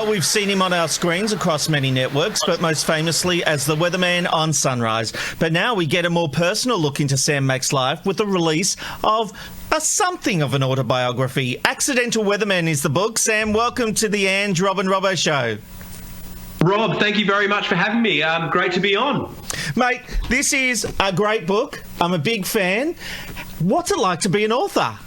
We've seen him on our screens across many networks, but most famously as the Weatherman on Sunrise. But now we get a more personal look into Sam Mack's life with the release of something of an autobiography. Accidental Weatherman is the book. Sam, welcome to the Ange, Rob and Robbo show. Rob, thank you very much for having me. Great to be on. Mate, this is a great book. I'm a big fan. What's it like to be an author?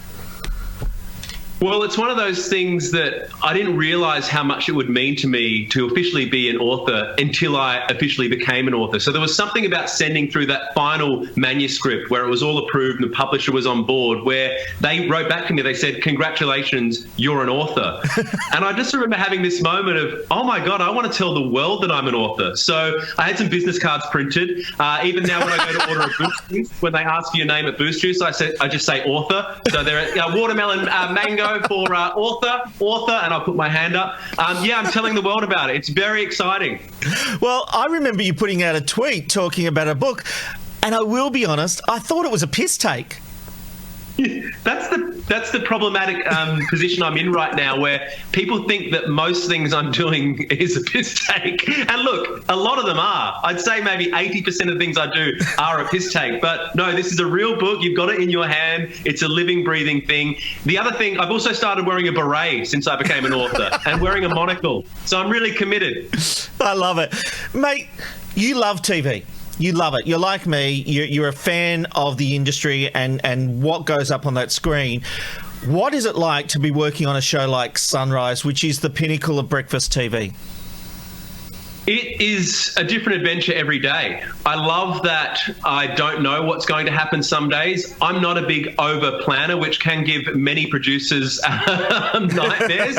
Well, it's one of those things that I didn't realise how much it would mean to me to officially be an author until I officially became an author. So there was something about sending through that final manuscript where it was all approved and the publisher was on board, where they wrote back to me, they said, "Congratulations, you're an author." And I just remember having this moment of, oh my God, I want to tell the world that I'm an author. So I had some business cards printed. Even now when I go to order a Boost Juice, when they ask for your name at Boost Juice, I just say author. So they're watermelon, mango, for author, and I'll put my hand up. I'm telling the world about it. It's very exciting. Well, I remember you putting out a tweet talking about a book, and I will be honest, I thought it was a piss take. That's the problematic position I'm in right now, where people think that most things I'm doing is a piss take. And look, a lot of them are. I'd say maybe 80% of things I do are a piss take. But no, this is a real book. You've got it in your hand. It's a living, breathing thing. The other thing, I've also started wearing a beret since I became an author and wearing a monocle. So I'm really committed. I love it. Mate, you love TV. You love it. You're like me. You're a fan of the industry and what goes up on that screen. What is it like to be working on a show like Sunrise, which is the pinnacle of breakfast TV? It is a different adventure every day. I love that I don't know what's going to happen some days. I'm not a big over planner, which can give many producers nightmares.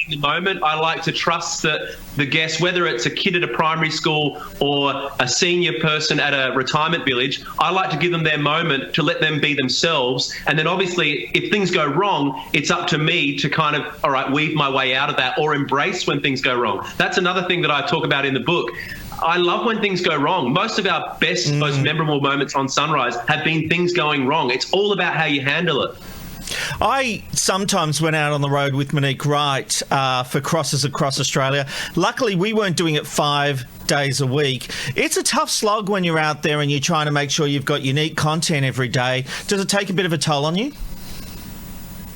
In the moment, I like to trust that the guest, whether it's a kid at a primary school or a senior person at a retirement village, I like to give them their moment to let them be themselves. And then obviously, if things go wrong, it's up to me to kind of, all right, weave my way out of that or embrace when things go wrong. That's another thing that I talk about in the book. I love when things go wrong. Most of our best, most memorable moments on Sunrise have been things going wrong. It's all about how you handle it. I sometimes went out on the road with Monique Wright for crosses across Australia. Luckily, we weren't doing it 5 days a week. It's a tough slog when you're out there and you're trying to make sure you've got unique content every day. Does it take a bit of a toll on you?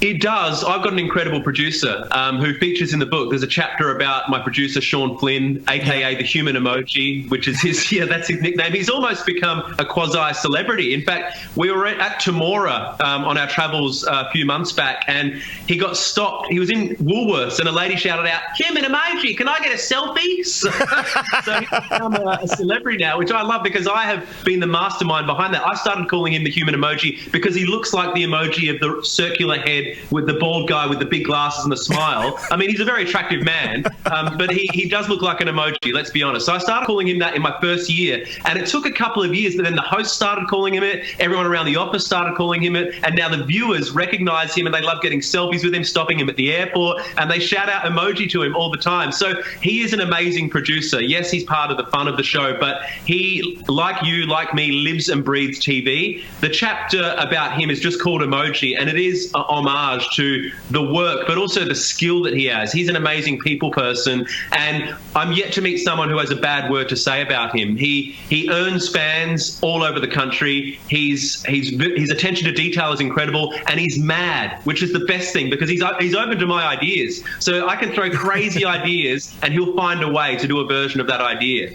It does. I've got an incredible producer who features in the book. There's a chapter about my producer, Sean Flynn, a.k.a. the Human Emoji, which is that's his nickname. He's almost become a quasi-celebrity. In fact, we were at Temora on our travels a few months back, and he got stopped. He was in Woolworths, and a lady shouted out, "Human Emoji, can I get a selfie?" So he's become a celebrity now, which I love because I have been the mastermind behind that. I started calling him the Human Emoji because he looks like the emoji of the circular head with the bald guy with the big glasses and the smile. I mean, he's a very attractive man, but he does look like an emoji, let's be honest. So I started calling him that in my first year, and it took a couple of years, but then the host started calling him it, everyone around the office started calling him it, and now the viewers recognize him and they love getting selfies with him, stopping him at the airport, and they shout out emoji to him all the time. So he is an amazing producer. Yes, he's part of the fun of the show, but he, like you, like me, lives and breathes TV. The chapter about him is just called Emoji, and it is an homage to the work, but also the skill that he has. He's an amazing people person, and I'm yet to meet someone who has a bad word to say about him. He earns fans all over the country. His attention to detail is incredible, and he's mad, which is the best thing because he's open to my ideas. So I can throw crazy ideas, and he'll find a way to do a version of that idea.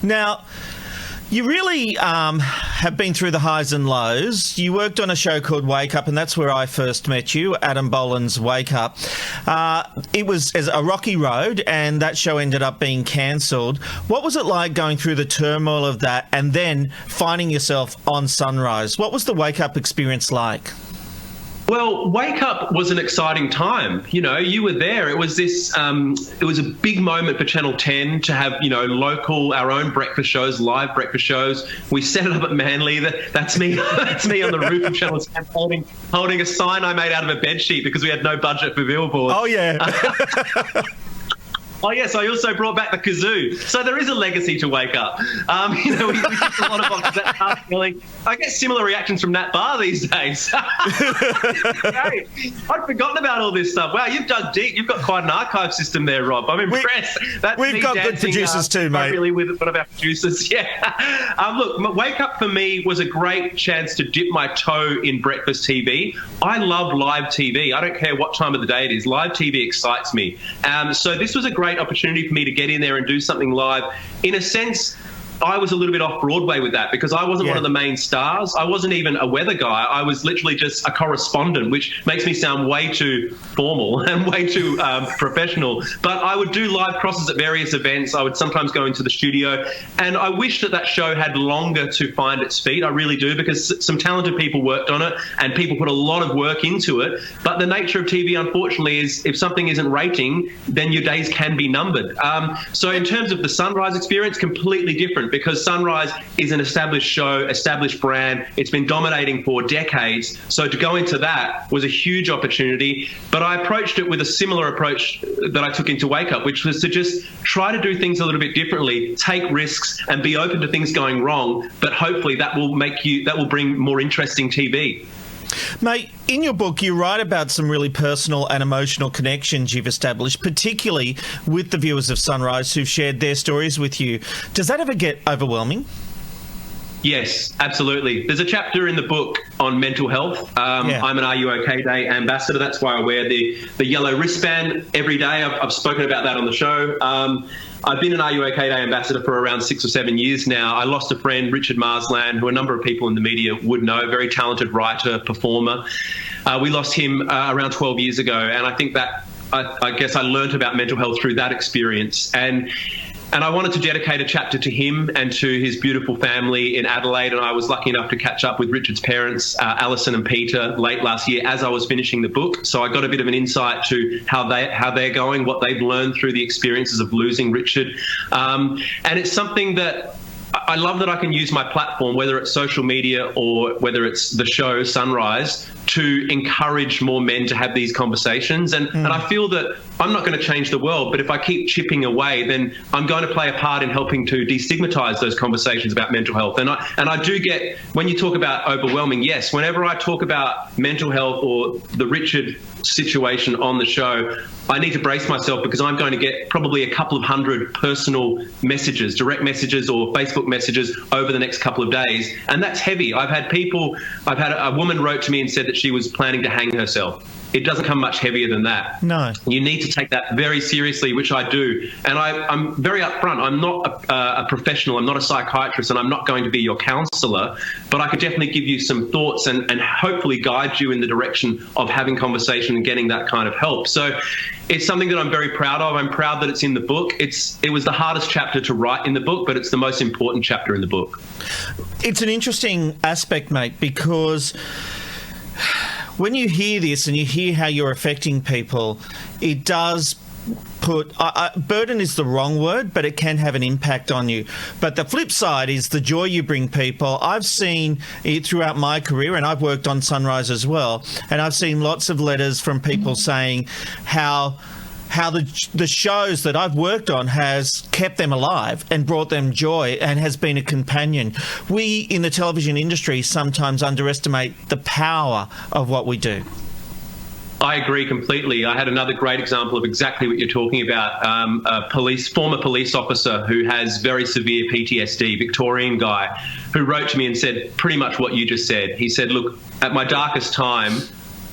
Now, you really have been through the highs and lows. You worked on a show called Wake Up, and that's where I first met you, Adam Boland's Wake Up. It was as a rocky road, and that show ended up being cancelled. What was it like going through the turmoil of that and then finding yourself on Sunrise? What was the Wake Up experience like? Well, Wake Up was an exciting time. You know, you were there. It was this. It was a big moment for Channel 10 to have, local, our own breakfast shows, live breakfast shows. We set it up at Manly. That's me. That's me on the roof of Channel 10 holding a sign I made out of a bedsheet because we had no budget for billboards. Oh yeah. Oh, yes, I also brought back the kazoo. So there is a legacy to Wake Up. We did a lot of boxes. That's hard feeling. I get similar reactions from Nat Bar these days. Great. I'd forgotten about all this stuff. Wow, you've dug deep. You've got quite an archive system there, Rob. I'm impressed. We've got good producers too, mate. Really with one of our producers, yeah. Look, Wake Up for me was a great chance to dip my toe in breakfast TV. I love live TV. I don't care what time of the day it is. Live TV excites me. So this was a great opportunity for me to get in there and do something live. In a sense, I was a little bit off Broadway with that because I wasn't one of the main stars. I wasn't even a weather guy. I was literally just a correspondent, which makes me sound way too formal and way too professional. But I would do live crosses at various events. I would sometimes go into the studio. And I wish that show had longer to find its feet. I really do, because some talented people worked on it and people put a lot of work into it. But the nature of TV, unfortunately, is if something isn't rating, then your days can be numbered. So in terms of the Sunrise experience, completely different, because Sunrise is an established show, established brand. It's been dominating for decades. So to go into that was a huge opportunity. But I approached it with a similar approach that I took into Wake Up, which was to just try to do things a little bit differently, take risks and be open to things going wrong. But hopefully that will bring more interesting TV. Mate, in your book, you write about some really personal and emotional connections you've established, particularly with the viewers of Sunrise who've shared their stories with you. Does that ever get overwhelming? Yes, absolutely. There's a chapter in the book on mental health. I'm an Are You OK Day ambassador. That's why I wear the yellow wristband every day. I've spoken about that on the show. I've been an Are You OK Day ambassador for around 6 or 7 years now. I lost a friend, Richard Marsland, who a number of people in the media would know, very talented writer, performer. We lost him around 12 years ago, and I think that I guess I learned about mental health through that experience. And I wanted to dedicate a chapter to him and to his beautiful family in Adelaide. And I was lucky enough to catch up with Richard's parents, Alison and Peter, late last year as I was finishing the book. So I got a bit of an insight to how they're going, what they've learned through the experiences of losing Richard. And it's something that I love that I can use my platform, whether it's social media or whether it's the show Sunrise, to encourage more men to have these conversations. And I feel that I'm not going to change the world, but if I keep chipping away, then I'm going to play a part in helping to destigmatize those conversations about mental health. And I do get, when you talk about overwhelming, yes, whenever I talk about mental health or the Richard situation on the show, I need to brace myself, because I'm going to get probably a couple of hundred personal messages, direct messages or Facebook messages over the next couple of days. And that's heavy. I've had a woman wrote to me and said that she was planning to hang herself. It doesn't come much heavier than that. No. You need to take that very seriously, which I do. And I'm very upfront. I'm not a professional. I'm not a psychiatrist, and I'm not going to be your counsellor. But I could definitely give you some thoughts and hopefully guide you in the direction of having conversation and getting that kind of help. So it's something that I'm very proud of. I'm proud that it's in the book. It was the hardest chapter to write in the book, but it's the most important chapter in the book. It's an interesting aspect, mate, because when you hear this and you hear how you're affecting people, it does put burden is the wrong word, but it can have an impact on you. But the flip side is the joy you bring people. I've seen it throughout my career, and I've worked on Sunrise as well, and I've seen lots of letters from people saying how the shows that I've worked on has kept them alive and brought them joy and has been a companion. We in the television industry sometimes underestimate the power of what we do. I agree completely. I had another great example of exactly what you're talking about. A former police officer who has very severe PTSD, Victorian guy, who wrote to me and said pretty much what you just said. He said, look, at my darkest time,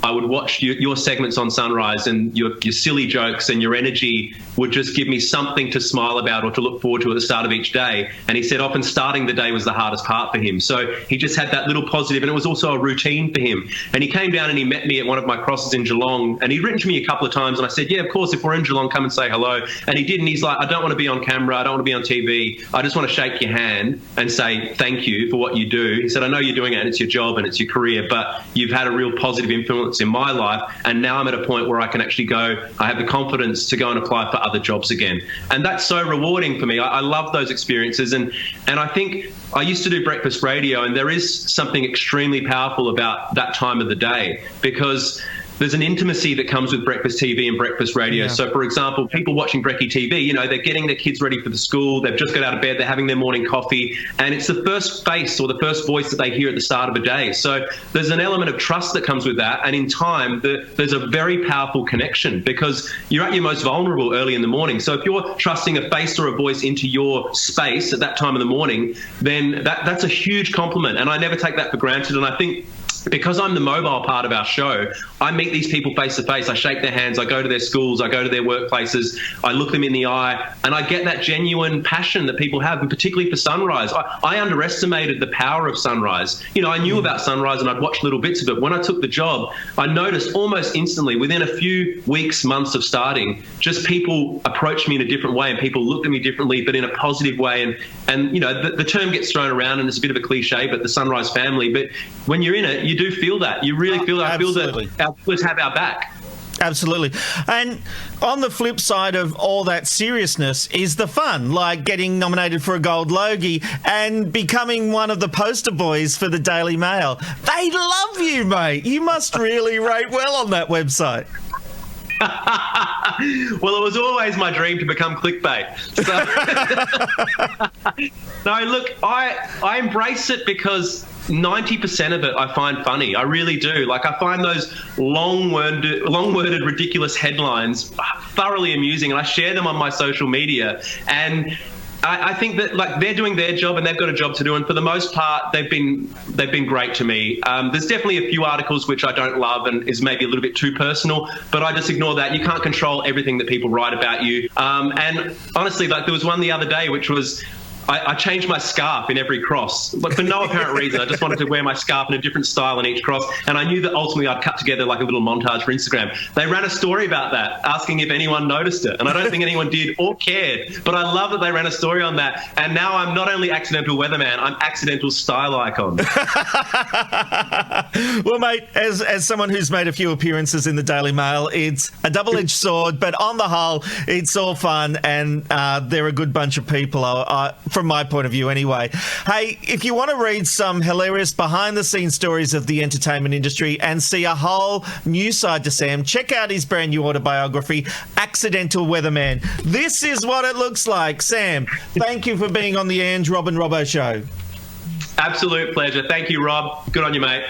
I would watch your segments on Sunrise, and your silly jokes and your energy would just give me something to smile about or to look forward to at the start of each day. And he said often starting the day was the hardest part for him. So he just had that little positive, and it was also a routine for him. And he came down and he met me at one of my crosses in Geelong, and he'd written to me a couple of times, and I said, yeah, of course, if we're in Geelong, come and say hello. And he did, and he's like, I don't want to be on camera, I don't want to be on TV, I just want to shake your hand and say thank you for what you do. He said, I know you're doing it and it's your job and it's your career, but you've had a real positive influence in my life, and now I'm at a point where I can actually go, I have the confidence to go and apply for other jobs again. And that's so rewarding for me. I love those experiences, and I think I used to do breakfast radio, and there is something extremely powerful about that time of the day, because there's an intimacy that comes with breakfast TV and breakfast radio. Yeah. So, for example, people watching Brekkie TV, you know, they're getting their kids ready for the school, they've just got out of bed, they're having their morning coffee, and it's the first face or the first voice that they hear at the start of a day. So there's an element of trust that comes with that, and in time, there's a very powerful connection because you're at your most vulnerable early in the morning. So if you're trusting a face or a voice into your space at that time of the morning, then that's a huge compliment, and I never take that for granted. And I think because I'm the mobile part of our show, I meet these people face to face. I shake their hands. I go to their schools. I go to their workplaces. I look them in the eye, and I get that genuine passion that people have, and particularly for Sunrise. I underestimated the power of Sunrise. You know, I knew about Sunrise and I'd watched little bits of it. When I took the job, I noticed almost instantly, within a few weeks, months of starting, just people approached me in a different way, and people looked at me differently, but in a positive way. And you know, the term gets thrown around, and it's a bit of a cliche, but the Sunrise family. But when you're in it, you do feel that. You really feel that. I feel that our viewers have our back. Absolutely. And on the flip side of all that seriousness is the fun, like getting nominated for a Gold Logie and becoming one of the poster boys for the Daily Mail. They love you, mate. You must really rate well on that website. Well, it was always my dream to become clickbait. So, no, look, I embrace it because 90% of it I find funny. I really do. Like, I find those long-worded, ridiculous headlines thoroughly amusing, and I share them on my social media. And I think that, like, they're doing their job and they've got a job to do, and for the most part, they've been great to me. There's definitely a few articles which I don't love and is maybe a little bit too personal, but I just ignore that. You can't control everything that people write about you. And honestly, like, there was one the other day which was, I changed my scarf in every cross, but for no apparent reason. I just wanted to wear my scarf in a different style in each cross, and I knew that ultimately I'd cut together like a little montage for Instagram. They ran a story about that, asking if anyone noticed it, and I don't think anyone did or cared, but I love that they ran a story on that, and now I'm not only accidental weatherman, I'm accidental style icon. Well, mate, as someone who's made a few appearances in the Daily Mail, it's a double-edged sword, but on the whole, it's all fun, and they're a good bunch of people, from my point of view anyway. Hey, if you want to read some hilarious behind-the-scenes stories of the entertainment industry and see a whole new side to Sam, check out his brand new autobiography, Accidental Weatherman. This is what it looks like. Sam, thank you for being on the Ange, Rob and Robbo show. Absolute pleasure. Thank you, Rob. Good on you, mate.